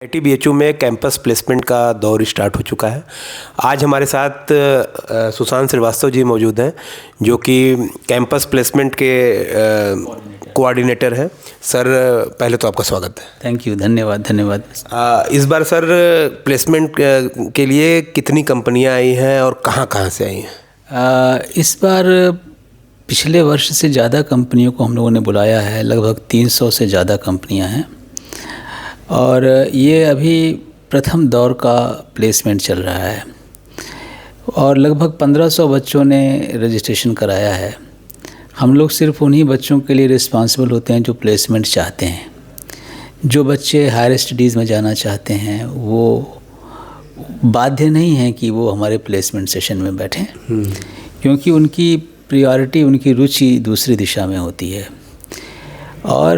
IIT BHU में campus placement का दौर स्टार्ट हो चुका है। आज हमारे साथ सुशांत श्रीवास्तव जी मौजूद हैं, जो कि कैंपस प्लेसमेंट के कोऑर्डिनेटर हैं। सर, पहले तो आपका स्वागत है। थैंक यू, धन्यवाद। इस बार सर प्लेसमेंट के लिए कितनी कंपनियां आई हैं और कहां से आई हैं? इस बार पिछले वर्ष से ज़्यादा कंपनियों को हम लोगों ने बुलाया है। लगभग 300 से ज़्यादा कंपनियां हैं और ये अभी प्रथम दौर का प्लेसमेंट चल रहा है और लगभग 1500 बच्चों ने रजिस्ट्रेशन कराया है। हम लोग सिर्फ उन्हीं बच्चों के लिए रिस्पांसिबल होते हैं जो प्लेसमेंट चाहते हैं। जो बच्चे हायर स्टडीज़ में जाना चाहते हैं वो बाध्य नहीं हैं कि वो हमारे प्लेसमेंट सेशन में बैठें, क्योंकि उनकी प्रायोरिटी, उनकी रुचि दूसरी दिशा में होती है। और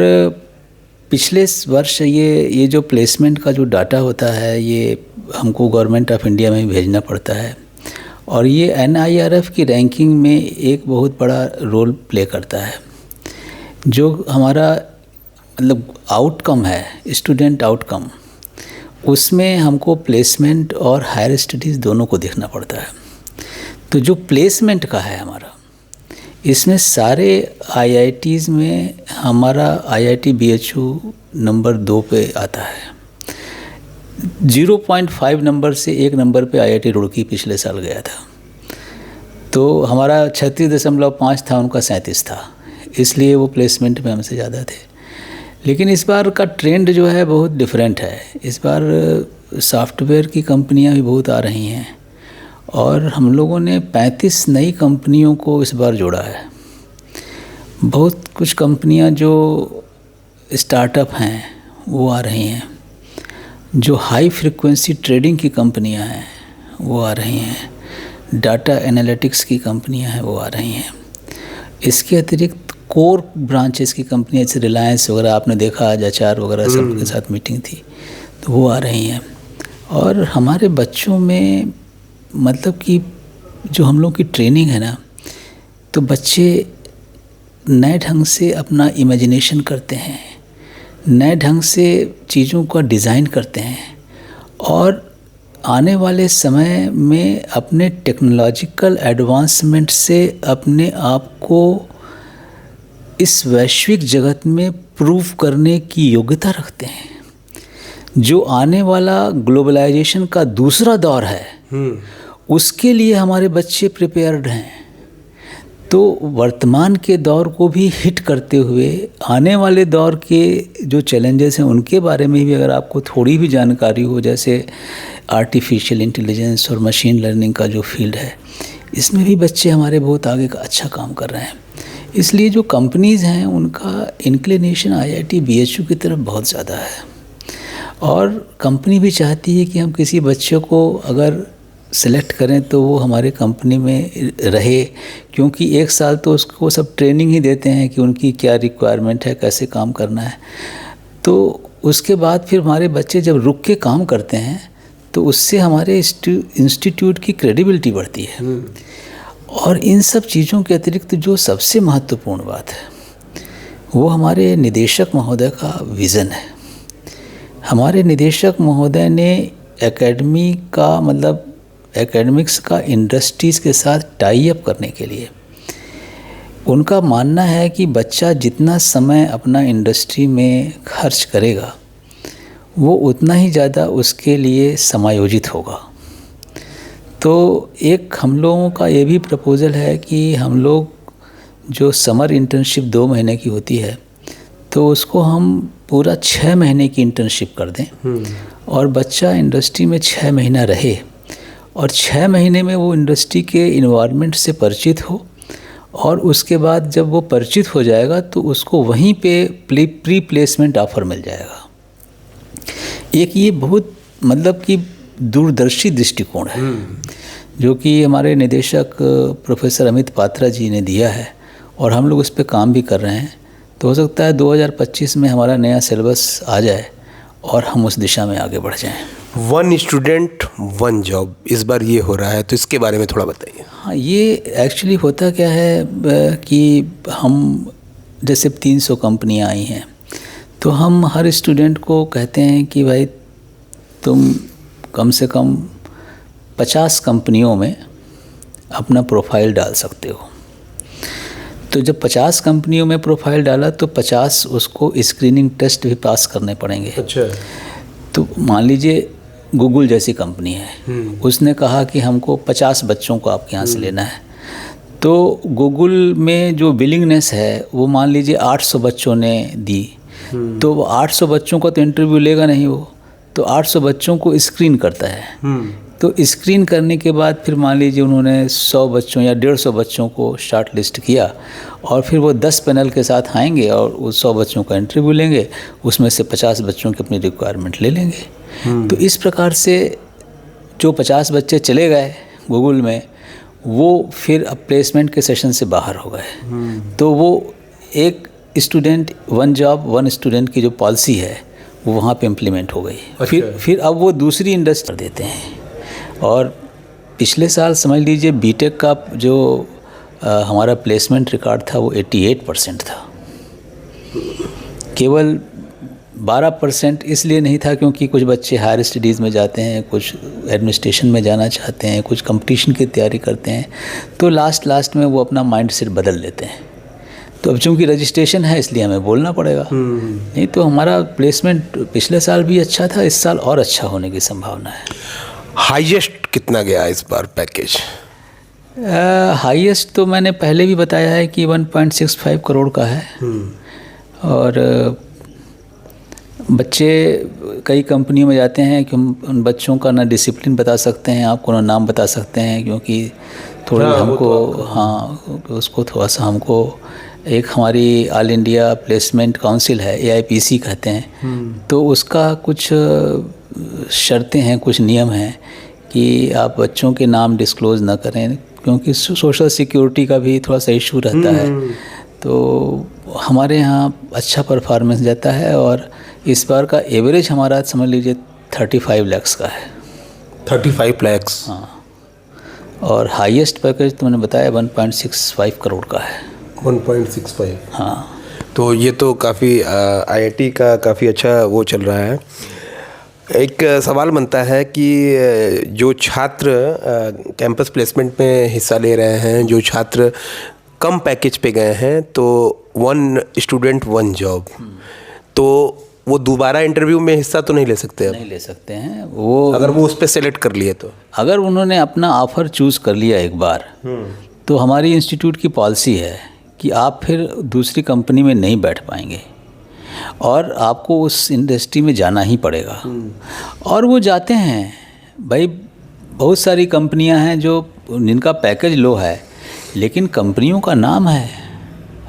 पिछले वर्ष ये जो प्लेसमेंट का जो डाटा होता है ये हमको गवर्नमेंट ऑफ इंडिया में भेजना पड़ता है और ये NIRF की रैंकिंग में एक बहुत बड़ा रोल प्ले करता है। जो हमारा मतलब आउटकम है, स्टूडेंट आउटकम, उसमें हमको प्लेसमेंट और हायर स्टडीज़ दोनों को देखना पड़ता है। तो जो प्लेसमेंट का है हमारा, इसमें सारे IITs में हमारा IIT BHU नंबर 2 पे आता है। 0.5 नंबर से 1 नंबर पे IIT रुड़की पिछले साल गया था। तो हमारा 36.5 था, उनका 37 था, इसलिए वो प्लेसमेंट में हमसे ज़्यादा थे। लेकिन इस बार का ट्रेंड जो है बहुत डिफरेंट है। इस बार सॉफ्टवेयर की कंपनियां भी बहुत आ रही हैं और हम लोगों ने 35 नई कंपनियों को इस बार जोड़ा है। बहुत कुछ कंपनियां जो स्टार्टअप हैं वो आ रही हैं, जो हाई फ्रीक्वेंसी ट्रेडिंग की कंपनियां हैं वो आ रही हैं, डाटा एनालिटिक्स की कंपनियां हैं वो आ रही हैं। इसके अतिरिक्त कोर ब्रांचेस की कंपनियां जैसे रिलायंस वगैरह, आपने देखा आज HR वगैरह सबके साथ मीटिंग थी, तो वो आ रही हैं। और हमारे बच्चों में मतलब कि जो हम लोग की ट्रेनिंग है ना, तो बच्चे नए ढंग से अपना इमेजिनेशन करते हैं, नए ढंग से चीज़ों का डिज़ाइन करते हैं और आने वाले समय में अपने टेक्नोलॉजिकल एडवांसमेंट से अपने आप को इस वैश्विक जगत में प्रूव करने की योग्यता रखते हैं। जो आने वाला ग्लोबलाइजेशन का दूसरा दौर है, उसके लिए हमारे बच्चे प्रिपेयर्ड हैं। तो वर्तमान के दौर को भी हिट करते हुए आने वाले दौर के जो चैलेंजेस हैं उनके बारे में भी अगर आपको थोड़ी भी जानकारी हो, जैसे आर्टिफिशियल इंटेलिजेंस और मशीन लर्निंग का जो फील्ड है, इसमें भी बच्चे हमारे बहुत आगे का अच्छा काम कर रहे हैं। इसलिए जो कंपनीज़ हैं उनका इंक्लिनेशन IIT BHU की तरफ बहुत ज़्यादा है और कंपनी भी चाहती है कि हम किसी बच्चे को अगर सेलेक्ट करें तो वो हमारे कंपनी में रहे, क्योंकि 1 साल तो उसको सब ट्रेनिंग ही देते हैं कि उनकी क्या रिक्वायरमेंट है, कैसे काम करना है। तो उसके बाद फिर हमारे बच्चे जब रुक के काम करते हैं तो उससे हमारे इंस्टीट्यूट की क्रेडिबिलिटी बढ़ती है। और इन सब चीज़ों के अतिरिक्त जो सबसे महत्वपूर्ण बात है वो हमारे निदेशक महोदय का विज़न है। हमारे निदेशक महोदय ने एकेडमी का मतलब एकेडमिक्स का इंडस्ट्रीज़ के साथ टाई अप करने के लिए, उनका मानना है कि बच्चा जितना समय अपना इंडस्ट्री में खर्च करेगा वो उतना ही ज़्यादा उसके लिए समायोजित होगा। तो एक हम लोगों का ये भी प्रपोज़ल है कि हम लोग जो समर इंटर्नशिप 2 महीने की होती है तो उसको हम पूरा 6 महीने की इंटर्नशिप कर दें और बच्चा इंडस्ट्री में 6 महीना रहे और 6 महीने में वो इंडस्ट्री के इन्वायरमेंट से परिचित हो और उसके बाद जब वो परिचित हो जाएगा तो उसको वहीं पे प्री प्लेसमेंट ऑफ़र मिल जाएगा। एक ये बहुत मतलब कि दूरदर्शी दृष्टिकोण है जो कि हमारे निदेशक प्रोफेसर अमित पात्रा जी ने दिया है और हम लोग उस पर काम भी कर रहे हैं। तो हो सकता है 2025 में हमारा नया सिलेबस आ जाए और हम उस दिशा में आगे बढ़ जाएं। 1 स्टूडेंट 1 जॉब इस बार ये हो रहा है, तो इसके बारे में थोड़ा बताइए। हाँ, ये एक्चुअली होता क्या है कि हम जैसे 300 कंपनियां आई हैं तो हम हर स्टूडेंट को कहते हैं कि भाई तुम कम से कम 50 कंपनियों में अपना प्रोफाइल डाल सकते हो। तो जब 50 कंपनियों में प्रोफाइल डाला तो 50 उसको स्क्रीनिंग टेस्ट भी पास करने पड़ेंगे। अच्छा। तो मान लीजिए गूगल जैसी कंपनी है, उसने कहा कि हमको 50 बच्चों को आपके यहाँ से लेना है, तो गूगल में जो बिलिंगनेस है वो मान लीजिए 800 बच्चों ने दी, तो वो 800 बच्चों को तो इंटरव्यू लेगा नहीं वो, तो 800 बच्चों को स्क्रीन करता है। तो स्क्रीन करने के बाद फिर मान लीजिए उन्होंने 100 बच्चों या 150 बच्चों को शॉर्ट लिस्ट किया और फिर वो 10 पैनल के साथ आएंगे और उस 100 बच्चों का इंटरव्यू लेंगे, उसमें से 50 बच्चों की अपनी रिक्वायरमेंट ले लेंगे। तो इस प्रकार से जो 50 बच्चे चले गए गूगल में, वो फिर अब प्लेसमेंट के सेशन से बाहर हो गए। तो वो एक student one job one student की जो पॉलिसी है वो वहाँ पे इम्प्लीमेंट हो गई। अच्छा। फिर अब वो दूसरी इंडस्ट्री देते हैं। और पिछले साल समझ लीजिए बीटेक का जो हमारा प्लेसमेंट रिकॉर्ड था वो 88% था। केवल 12% इसलिए नहीं था क्योंकि कुछ बच्चे हायर स्टडीज़ में जाते हैं, कुछ एडमिनिस्ट्रेशन में जाना चाहते हैं, कुछ कंपटीशन की तैयारी करते हैं, तो लास्ट में वो अपना माइंड सेट बदल लेते हैं। तो अब चूँकि रजिस्ट्रेशन है इसलिए हमें बोलना पड़ेगा। नहीं तो हमारा प्लेसमेंट पिछले साल भी अच्छा था, इस साल और अच्छा होने की संभावना है। हाईएस्ट कितना गया इस बार पैकेज? हाईएस्ट तो मैंने पहले भी बताया है कि 1.65 करोड़ का है। और बच्चे कई कंपनियों में जाते हैं कि हम उन बच्चों का ना डिसिप्लिन बता सकते हैं, आपको ना नाम बता सकते हैं, क्योंकि थोड़ी हमको उसको थोड़ा सा हमको एक हमारी ऑल इंडिया प्लेसमेंट काउंसिल है, AIPC कहते हैं, तो उसका कुछ शर्तें हैं, कुछ नियम हैं कि आप बच्चों के नाम डिस्क्लोज़ ना करें, क्योंकि सोशल सिक्योरिटी का भी थोड़ा सा इशू रहता है। तो हमारे यहाँ अच्छा परफॉर्मेंस जाता है और इस बार का एवरेज हमारा समझ लीजिए 35 लाख का है। 35 लाख? हाँ। और हाईएस्ट पैकेज तो मैंने बताया 1.65 करोड़ का है। 1.65? हाँ। तो ये तो काफ़ी IIT का काफ़ी अच्छा वो चल रहा है। एक सवाल बनता है कि जो छात्र कैंपस प्लेसमेंट में हिस्सा ले रहे हैं, जो छात्र कम पैकेज पे गए हैं, तो 1 स्टूडेंट 1 जॉब, तो वो दोबारा इंटरव्यू में हिस्सा तो नहीं ले सकते? अब नहीं ले सकते हैं वो, अगर वो उस पर सेलेक्ट कर लिए तो। अगर उन्होंने अपना ऑफ़र चूज़ कर लिया एक बार, तो हमारी इंस्टीट्यूट की पॉलिसी है कि आप फिर दूसरी कंपनी में नहीं बैठ पाएंगे और आपको उस इंडस्ट्री में जाना ही पड़ेगा। और वो जाते हैं भाई, बहुत सारी कंपनियां हैं जो जिनका पैकेज लो है, लेकिन कंपनियों का नाम है।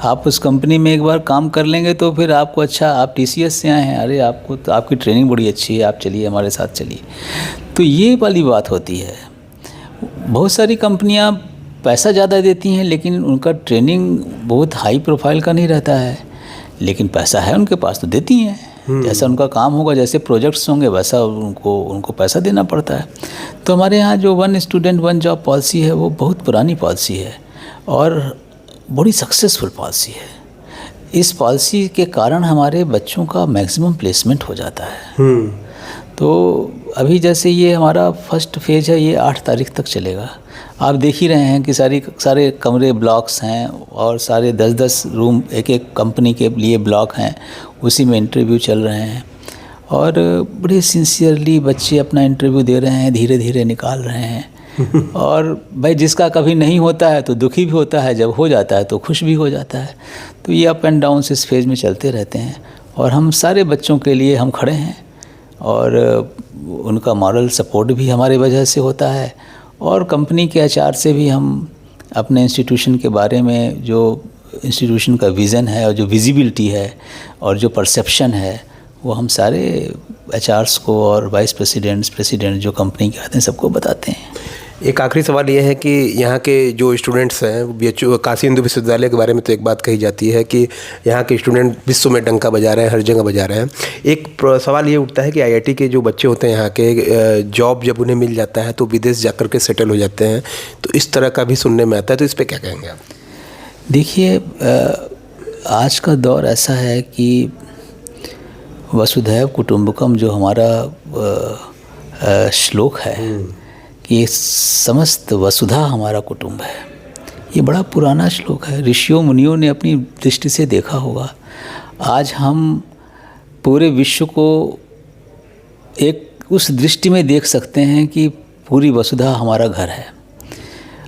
आप उस कंपनी में एक बार काम कर लेंगे तो फिर आपको अच्छा, आप TCS से आए हैं, अरे आपको तो आपकी ट्रेनिंग बड़ी अच्छी है, आप चलिए हमारे साथ चलिए। तो ये वाली बात होती है। बहुत सारी कंपनियां पैसा ज़्यादा देती हैं लेकिन उनका ट्रेनिंग बहुत हाई प्रोफाइल का नहीं रहता है, लेकिन पैसा है उनके पास तो देती हैं। जैसा उनका काम होगा, जैसे प्रोजेक्ट्स होंगे, वैसा उनको पैसा देना पड़ता है। तो हमारे यहाँ जो 1 स्टूडेंट 1 जॉब पॉलिसी है वो बहुत पुरानी पॉलिसी है और बड़ी सक्सेसफुल पॉलिसी है। इस पॉलिसी के कारण हमारे बच्चों का मैक्सिमम प्लेसमेंट हो जाता है। तो अभी जैसे ये हमारा फर्स्ट फेज़ है, ये 8 तारीख तक चलेगा। आप देख ही रहे हैं कि सारे कमरे ब्लॉक्स हैं और सारे 10-10 रूम एक कंपनी के लिए ब्लॉक हैं, उसी में इंटरव्यू चल रहे हैं और बड़े सिंसियरली बच्चे अपना इंटरव्यू दे रहे हैं, धीरे धीरे निकाल रहे हैं। और भाई जिसका कभी नहीं होता है तो दुखी भी होता है, जब हो जाता है तो खुश भी हो जाता है। तो ये अप एंड डाउन्स इस फेज़ में चलते रहते हैं और हम सारे बच्चों के लिए हम खड़े हैं और उनका मॉरल सपोर्ट भी हमारी वजह से होता है। और कंपनी के HR से भी हम अपने इंस्टीट्यूशन के बारे में, जो इंस्टीट्यूशन का विज़न है और जो विजिबिलिटी है और जो परसेप्शन है, वो हम सारे HRs को और वाइस प्रेसिडेंट जो कंपनी के आते हैं सबको बताते हैं। एक आखिरी सवाल ये है कि यहाँ के जो स्टूडेंट्स हैं, काशी हिंदू विश्वविद्यालय के बारे में तो एक बात कही जाती है कि यहाँ के स्टूडेंट विश्व में डंका बजा रहे हैं, हर जगह बजा रहे हैं। एक सवाल ये उठता है कि IIT के जो बच्चे होते हैं यहाँ के, जॉब जब उन्हें मिल जाता है तो विदेश जाकर के सेटल हो जाते हैं, तो इस तरह का भी सुनने में आता है, तो इस पर क्या कहेंगे आप? देखिए, आज का दौर ऐसा है कि वसुधैव कुटुंबकम जो हमारा श्लोक है कि समस्त वसुधा हमारा कुटुंब है। ये बड़ा पुराना श्लोक है, ऋषियों मुनियों ने अपनी दृष्टि से देखा होगा। आज हम पूरे विश्व को एक उस दृष्टि में देख सकते हैं कि पूरी वसुधा हमारा घर है।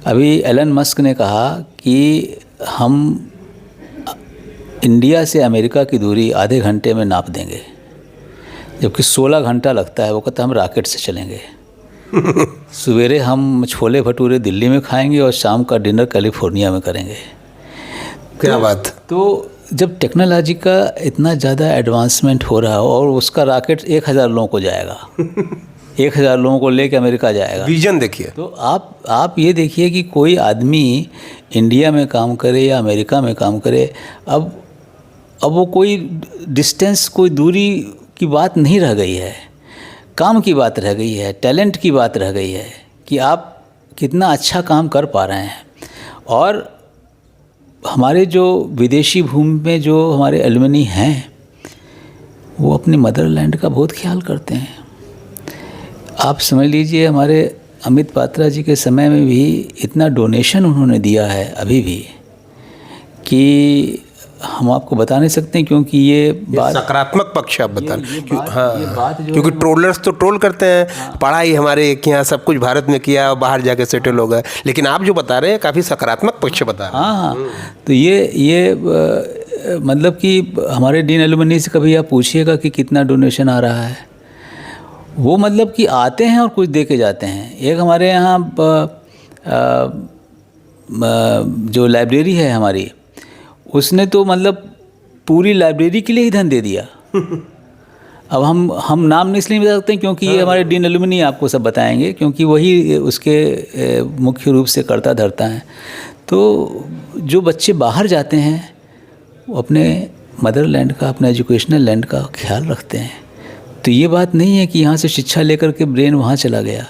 अभी एलन मस्क ने कहा कि हम इंडिया से अमेरिका की दूरी आधे घंटे में नाप देंगे, जबकि 16 घंटा लगता है। वो कहता हम रॉकेट से चलेंगे। सवेरे हम छोले भटूरे दिल्ली में खाएंगे और शाम का डिनर कैलिफोर्निया में करेंगे। क्या बात। तो जब टेक्नोलॉजी का इतना ज़्यादा एडवांसमेंट हो रहा है और उसका रॉकेट 1000 लोगों को जाएगा 1000 लोगों को लेकर अमेरिका जाएगा। विजन देखिए। तो आप ये देखिए कि कोई आदमी इंडिया में काम करे या अमेरिका में काम करे, अब वो कोई डिस्टेंस, कोई दूरी की बात नहीं रह गई है, काम की बात रह गई है, टैलेंट की बात रह गई है कि आप कितना अच्छा काम कर पा रहे हैं। और हमारे जो विदेशी भूमि में जो हमारे एलुमनी हैं वो अपने मदरलैंड का बहुत ख्याल करते हैं। आप समझ लीजिए हमारे अमित पात्रा जी के समय में भी इतना डोनेशन उन्होंने दिया है अभी भी कि हम आपको बता नहीं सकते, क्योंकि ये बात सकारात्मक पक्ष आप बता ये हाँ, बात जो क्योंकि ट्रोलर्स तो ट्रोल करते हैं, पढ़ाई हमारे यहाँ सब कुछ भारत में किया और बाहर जाके सेटल हो गए, लेकिन आप जो बता रहे हैं काफ़ी सकारात्मक पक्ष बता रहे हैं। हाँ, तो ये मतलब कि हमारे डीन एलुमनी से कभी आप पूछिएगा कि कितना डोनेशन आ रहा है। वो मतलब कि आते हैं और कुछ दे के जाते हैं। एक हमारे यहाँ जो लाइब्रेरी है हमारी, उसने तो मतलब पूरी लाइब्रेरी के लिए ही धन दे दिया। अब हम नाम नहीं इसलिए बता सकते क्योंकि ये हमारे डीन एलुमनी आपको सब बताएंगे, क्योंकि वही उसके मुख्य रूप से करता धरता है। तो जो बच्चे बाहर जाते हैं वो अपने मदरलैंड का, अपने एजुकेशनल लैंड का ख्याल रखते हैं। तो ये बात नहीं है कि यहाँ से शिक्षा लेकर के ब्रेन वहाँ चला गया।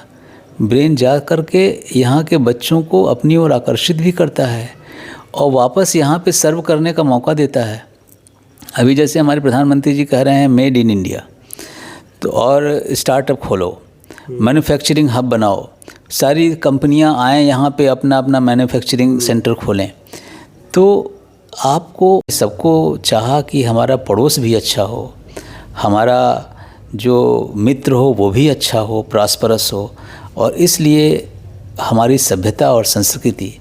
ब्रेन जा कर के यहाँ के बच्चों को अपनी ओर आकर्षित भी करता है और वापस यहाँ पे सर्व करने का मौका देता है। अभी जैसे हमारे प्रधानमंत्री जी कह रहे हैं मेड इन इंडिया, तो और स्टार्टअप खोलो, मैन्युफैक्चरिंग हब बनाओ, सारी कंपनियाँ आएँ यहाँ पे अपना अपना मैन्युफैक्चरिंग सेंटर खोलें। तो आपको सबको चाहा कि हमारा पड़ोस भी अच्छा हो, हमारा जो मित्र हो वो भी अच्छा हो, प्रॉस्परस हो, और इसलिए हमारी सभ्यता और संस्कृति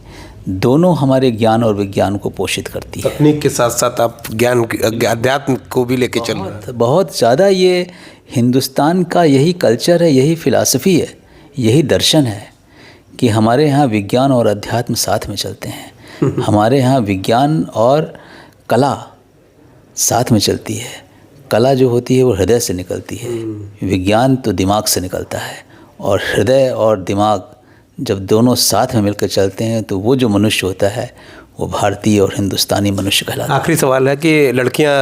दोनों हमारे ज्ञान और विज्ञान को पोषित करती है। तकनीक के साथ साथ आप ज्ञान, अध्यात्म को भी लेके चल रहे हैं। बहुत ज़्यादा ये हिंदुस्तान का यही कल्चर है, यही फिलॉसफी है, यही दर्शन है कि हमारे यहाँ विज्ञान और अध्यात्म साथ में चलते हैं। हमारे यहाँ विज्ञान और कला साथ में चलती है। कला जो होती है वो हृदय से निकलती है, विज्ञान तो दिमाग से निकलता है। और हृदय और दिमाग जब दोनों साथ में मिलकर चलते हैं तो वो जो मनुष्य होता है वो भारतीय और हिंदुस्तानी मनुष्य कहलाता है। आखिरी सवाल है कि लड़कियां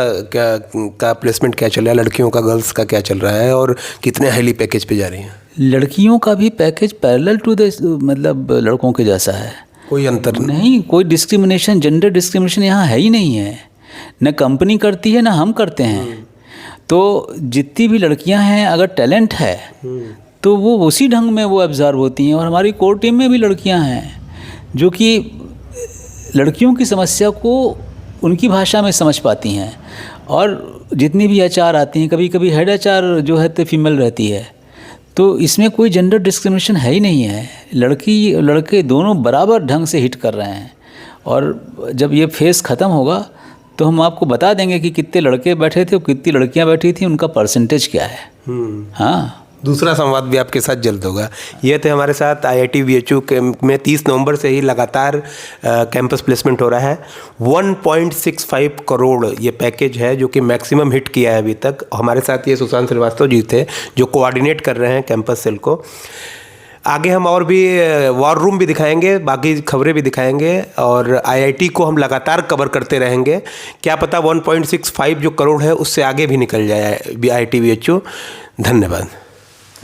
का प्लेसमेंट क्या चल रहा है, लड़कियों का, गर्ल्स का क्या चल रहा है और कितने हाईली पैकेज पे जा रही हैं? लड़कियों का भी पैकेज पैरेलल टू द मतलब लड़कों के जैसा है, कोई अंतर नहीं, कोई डिस्क्रिमिनेशन, जेंडर डिस्क्रिमिनेशन यहाँ है ही नहीं है। न कंपनी करती है, न हम करते हैं। तो जितनी भी लड़कियां हैं, अगर टैलेंट है तो वो उसी ढंग में वो एब्जॉर्व होती हैं। और हमारी कोर टीम में भी लड़कियां हैं जो कि लड़कियों की समस्या को उनकी भाषा में समझ पाती हैं। और जितनी भी एचआर आती हैं, कभी कभी हेड एचआर जो है तो फीमेल रहती है। तो इसमें कोई जेंडर डिस्क्रिमिनेशन है ही नहीं है। लड़की लड़के दोनों बराबर ढंग से हिट कर रहे हैं। और जब ये फेज़ ख़त्म होगा तो हम आपको बता देंगे कि कितने लड़के बैठे थे और कितनी लड़कियां बैठी थी, उनका परसेंटेज क्या है। हाँ, दूसरा संवाद भी आपके साथ जल्द होगा। ये थे हमारे साथ IIT VHU में 30 नवंबर से ही लगातार कैंपस प्लेसमेंट हो रहा है। 1.65 करोड़ ये पैकेज है जो कि मैक्सिमम हिट किया है अभी तक। हमारे साथ ये सुशांत श्रीवास्तव जी थे जो कोऑर्डिनेट कर रहे हैं कैंपस सेल को। आगे हम और भी वॉर रूम भी दिखाएंगे, बाकी खबरें भी दिखाएंगे और IIT को हम लगातार कवर करते रहेंगे। क्या पता 1.65 जो करोड़ है उससे आगे भी निकल जाए IIT VHU। धन्यवाद।